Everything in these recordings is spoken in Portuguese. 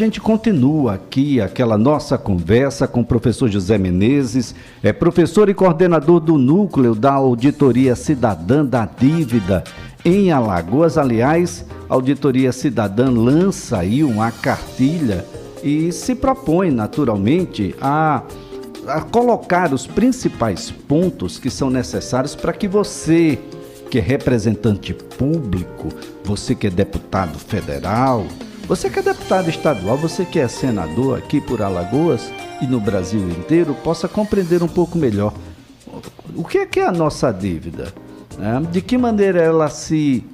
A gente continua aqui aquela nossa conversa com o professor José Menezes, professor e coordenador do núcleo da Auditoria Cidadã da Dívida em Alagoas. Aliás, a Auditoria Cidadã lança aí uma cartilha e se propõe naturalmente a colocar os principais pontos que são necessários para que você, que é representante público, você que é deputado federal, você que é deputado estadual, você que é senador aqui por Alagoas e no Brasil inteiro, possa compreender um pouco melhor o que é a nossa dívida, né? De que maneira ela se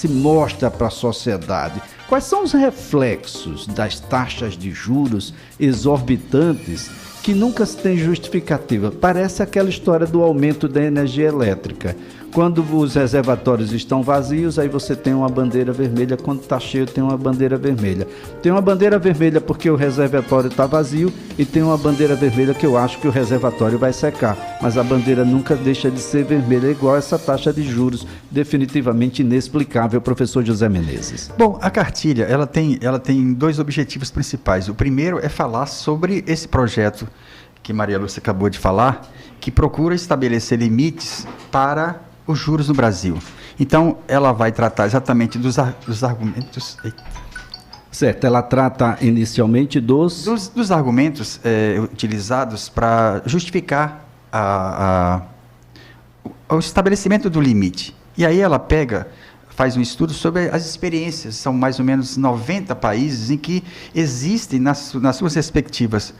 mostra para a sociedade, quais são os reflexos das taxas de juros exorbitantes que nunca se tem justificativa. Parece aquela história do aumento da energia elétrica. Quando os reservatórios estão vazios, aí você tem uma bandeira vermelha. Quando está cheio, tem uma bandeira vermelha. Tem uma bandeira vermelha porque o reservatório está vazio e tem uma bandeira vermelha que eu acho que o reservatório vai secar. Mas a bandeira nunca deixa de ser vermelha, igual essa taxa de juros definitivamente inexplicável, professor José Menezes. Bom, a cartilha ela tem dois objetivos principais. O primeiro é falar sobre esse projeto que Maria Lúcia acabou de falar, que procura estabelecer limites para os juros no Brasil. Então, ela vai tratar exatamente dos argumentos... Certo, ela trata inicialmente dos argumentos utilizados para justificar o estabelecimento do limite. E aí ela faz um estudo sobre as experiências. São mais ou menos 90 países em que existem, nas suas respectivas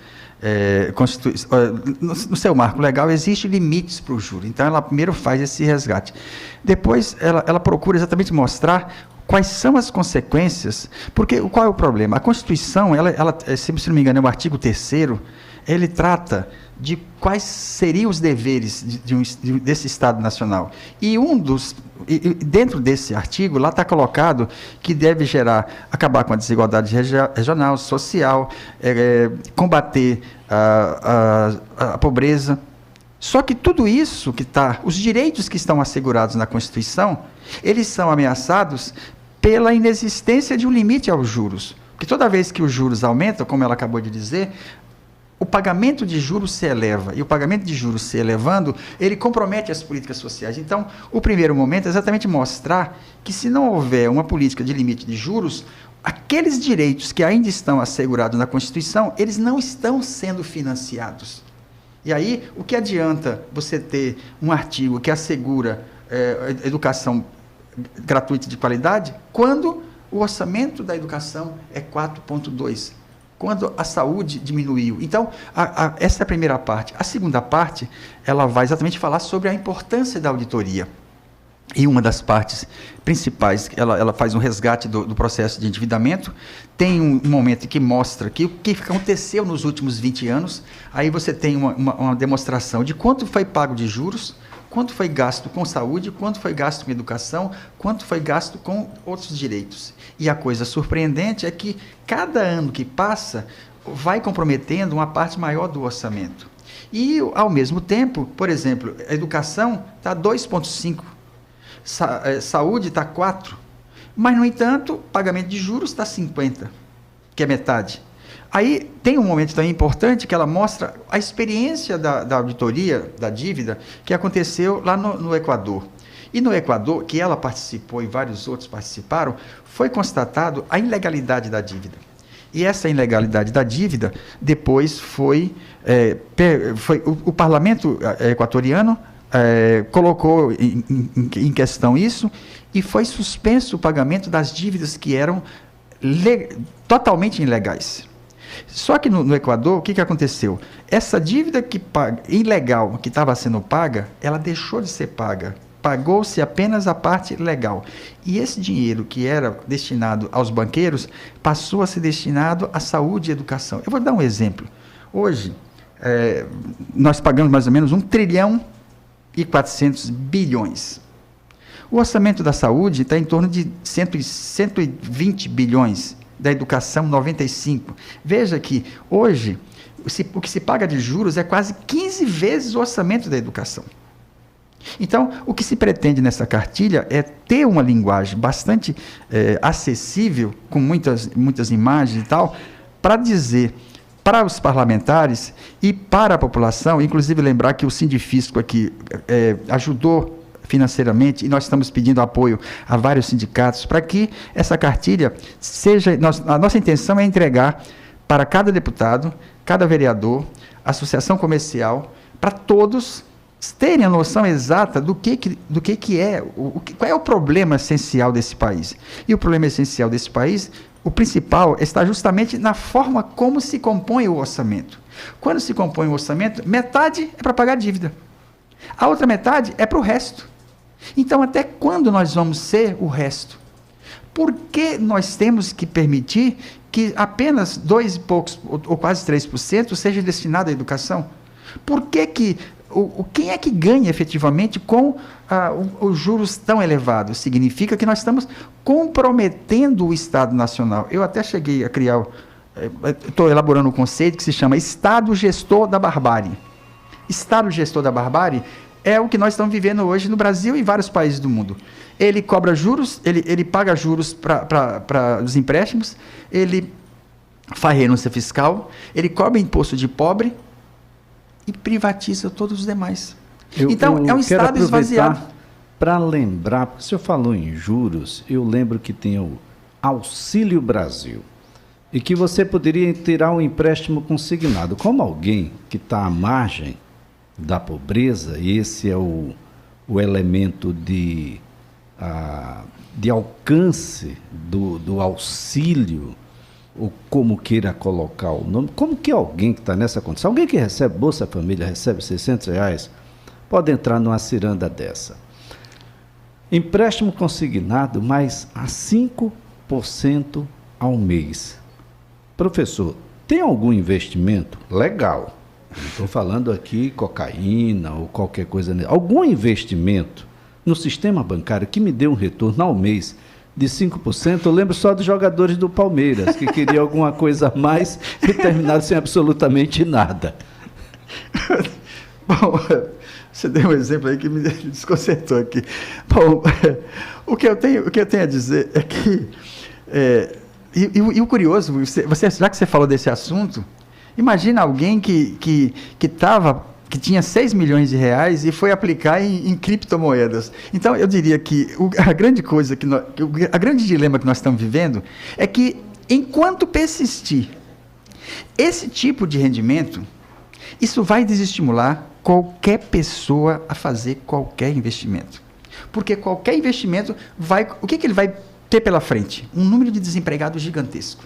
no seu marco legal, existem limites para o juro. Então, ela primeiro faz esse resgate. Depois, ela procura exatamente mostrar quais são as consequências, porque qual é o problema? A Constituição, se não me engano, é o artigo 3º, ele trata de quais seriam os deveres desse Estado Nacional. E dentro desse artigo, lá está colocado que deve acabar com a desigualdade regional, social, combater a pobreza. Só que tudo isso os direitos que estão assegurados na Constituição, eles são ameaçados pela inexistência de um limite aos juros. Porque toda vez que os juros aumentam, como ela acabou de dizer, o pagamento de juros se eleva, e o pagamento de juros se elevando, ele compromete as políticas sociais. Então, o primeiro momento é exatamente mostrar que, se não houver uma política de limite de juros, aqueles direitos que ainda estão assegurados na Constituição, eles não estão sendo financiados. E aí, o que adianta você ter um artigo que assegura educação gratuita de qualidade, quando o orçamento da educação é 4,2%? Quando a saúde diminuiu. Então, essa é a primeira parte. A segunda parte, ela vai exatamente falar sobre a importância da auditoria. E uma das partes principais, ela faz um resgate do processo de endividamento. Tem um momento que mostra o que aconteceu nos últimos 20 anos. Aí você tem uma demonstração de quanto foi pago de juros, quanto foi gasto com saúde, quanto foi gasto com educação, quanto foi gasto com outros direitos. E a coisa surpreendente é que cada ano que passa vai comprometendo uma parte maior do orçamento. E, ao mesmo tempo, por exemplo, a educação está 2,5%, saúde está 4%, mas, no entanto, o pagamento de juros está 50%, que é metade. Aí tem um momento também importante que ela mostra a experiência da auditoria da dívida que aconteceu lá no Equador. E no Equador, que ela participou e vários outros participaram, foi constatado a ilegalidade da dívida. E essa ilegalidade da dívida, depois o parlamento equatoriano colocou em questão isso e foi suspenso o pagamento das dívidas que eram totalmente ilegais. Só que no Equador, o que aconteceu? Essa dívida ilegal que estava sendo paga, ela deixou de ser paga. Pagou-se apenas a parte legal. E esse dinheiro que era destinado aos banqueiros passou a ser destinado à saúde e educação. Eu vou dar um exemplo. Hoje, nós pagamos mais ou menos 1,4 trilhão. O orçamento da saúde está em torno de 120 bilhões. Da educação, 95. Veja que, hoje, o que se paga de juros é quase 15 vezes o orçamento da educação. Então, o que se pretende nessa cartilha é ter uma linguagem bastante acessível, com muitas imagens e tal, para dizer para os parlamentares e para a população, inclusive lembrar que o Sindifisco aqui ajudou financeiramente, e nós estamos pedindo apoio a vários sindicatos, para que essa cartilha seja... a nossa intenção é entregar para cada deputado, cada vereador, associação comercial, para todos terem a noção exata do que é, qual é o problema essencial desse país. E o problema essencial desse país, o principal, está justamente na forma como se compõe o orçamento. Quando se compõe o orçamento, metade é para pagar dívida. A outra metade é para o resto. Então, até quando nós vamos ser o resto? Por que nós temos que permitir que apenas 2 e poucos, ou quase 3%, seja destinado à educação? Por que quem é que ganha efetivamente com os juros tão elevados? Significa que nós estamos comprometendo o Estado Nacional. Eu até cheguei a criar, estou elaborando um conceito que se chama Estado Gestor da Barbárie. Estado Gestor da Barbárie é o que nós estamos vivendo hoje no Brasil e em vários países do mundo. Ele cobra juros, ele paga juros para os empréstimos, ele faz renúncia fiscal, ele cobra imposto de pobre e privatiza todos os demais. Então, é um Estado esvaziado. Para lembrar, porque o senhor falou em juros, eu lembro que tem o Auxílio Brasil, e que você poderia tirar um empréstimo consignado. Como alguém que está à margem da pobreza, e esse é o elemento de alcance do auxílio, ou como queira colocar o nome, como que alguém que está nessa condição, alguém que recebe Bolsa Família, recebe R$600, pode entrar numa ciranda dessa. Empréstimo consignado, mas a 5% ao mês. Professor, tem algum investimento legal? Não estou falando aqui cocaína ou qualquer coisa. Algum investimento no sistema bancário que me dê um retorno ao mês de 5%? Eu lembro só dos jogadores do Palmeiras, que queriam alguma coisa a mais e terminaram sem absolutamente nada. Bom, você deu um exemplo aí que me desconcertou aqui. Bom, o que eu tenho a dizer é que... E o curioso, já que você falou desse assunto, imagina alguém que tinha 6 milhões de reais e foi aplicar em criptomoedas. Então, eu diria que a grande coisa, a grande dilema que nós estamos vivendo é que, enquanto persistir esse tipo de rendimento, isso vai desestimular qualquer pessoa a fazer qualquer investimento. Porque qualquer investimento o que ele vai ter pela frente? Um número de desempregados gigantesco.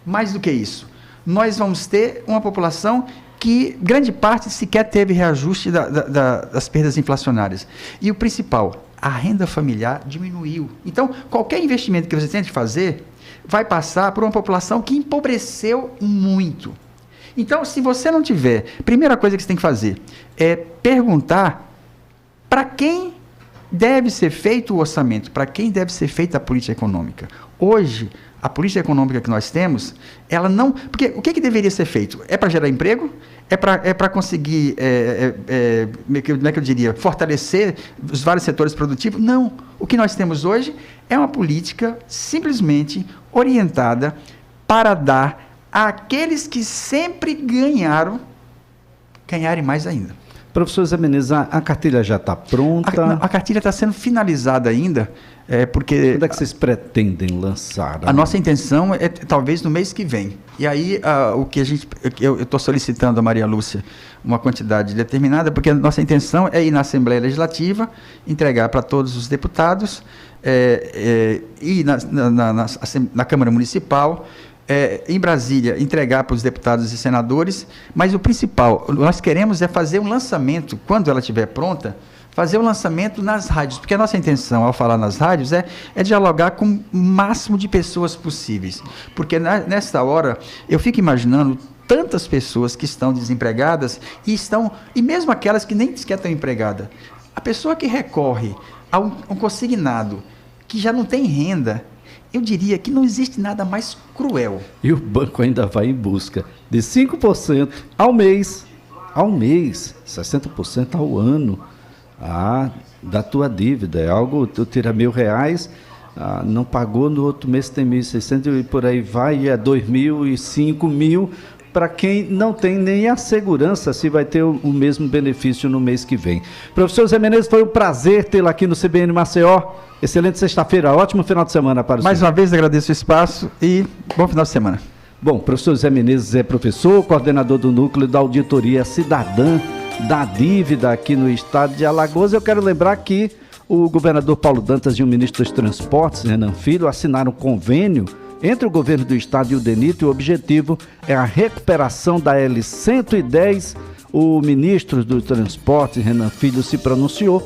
Mais do que isso, nós vamos ter uma população que grande parte sequer teve reajuste das perdas inflacionárias. E o principal, a renda familiar diminuiu. Então, qualquer investimento que você tente fazer vai passar por uma população que empobreceu muito. Então, se você não tiver, primeira coisa que você tem que fazer é perguntar para quem deve ser feito o orçamento, para quem deve ser feita a política econômica. Hoje, a política econômica que nós temos, ela não... Porque o que deveria ser feito? É para gerar emprego? É para conseguir, como é que eu diria, fortalecer os vários setores produtivos? Não. O que nós temos hoje é uma política simplesmente orientada para dar àqueles que sempre ganharem mais ainda. Professor Zé Menezes, a cartilha já está pronta? A cartilha está sendo finalizada ainda, porque... Quando é que vocês pretendem lançar? A nossa intenção é talvez no mês que vem. E aí, eu estou solicitando a Maria Lúcia uma quantidade determinada, porque a nossa intenção é ir na Assembleia Legislativa, entregar para todos os deputados, ir na Câmara Municipal, em Brasília, entregar para os deputados e senadores, mas o principal, nós queremos é fazer um lançamento, quando ela estiver pronta, fazer um lançamento nas rádios, porque a nossa intenção, ao falar nas rádios, é dialogar com o máximo de pessoas possíveis, porque nessa hora, eu fico imaginando tantas pessoas que estão desempregadas e mesmo aquelas que nem sequer estão empregadas. A pessoa que recorre a um consignado, que já não tem renda, eu diria que não existe nada mais cruel. E o banco ainda vai em busca de 5% ao mês, 60% ao ano. Ah, da tua dívida, é algo, tu tira R$ 1.000, não pagou, no outro mês tem 1.600 e por aí vai, é 2.000 e 5.000, para quem não tem nem a segurança se vai ter o mesmo benefício no mês que vem. Professor Zé Menezes, foi um prazer tê-lo aqui no CBN Maceió. Excelente sexta-feira, ótimo final de semana para o senhor. Mais uma vez agradeço o espaço e bom final de semana. Bom, professor Zé Menezes é professor, coordenador do Núcleo da Auditoria Cidadã da Dívida aqui no estado de Alagoas. Eu quero lembrar que o governador Paulo Dantas e o ministro dos Transportes, Renan Filho, assinaram um convênio entre o governo do estado e o DENIT. O objetivo é a recuperação da L-110. O ministro dos Transportes, Renan Filho, se pronunciou.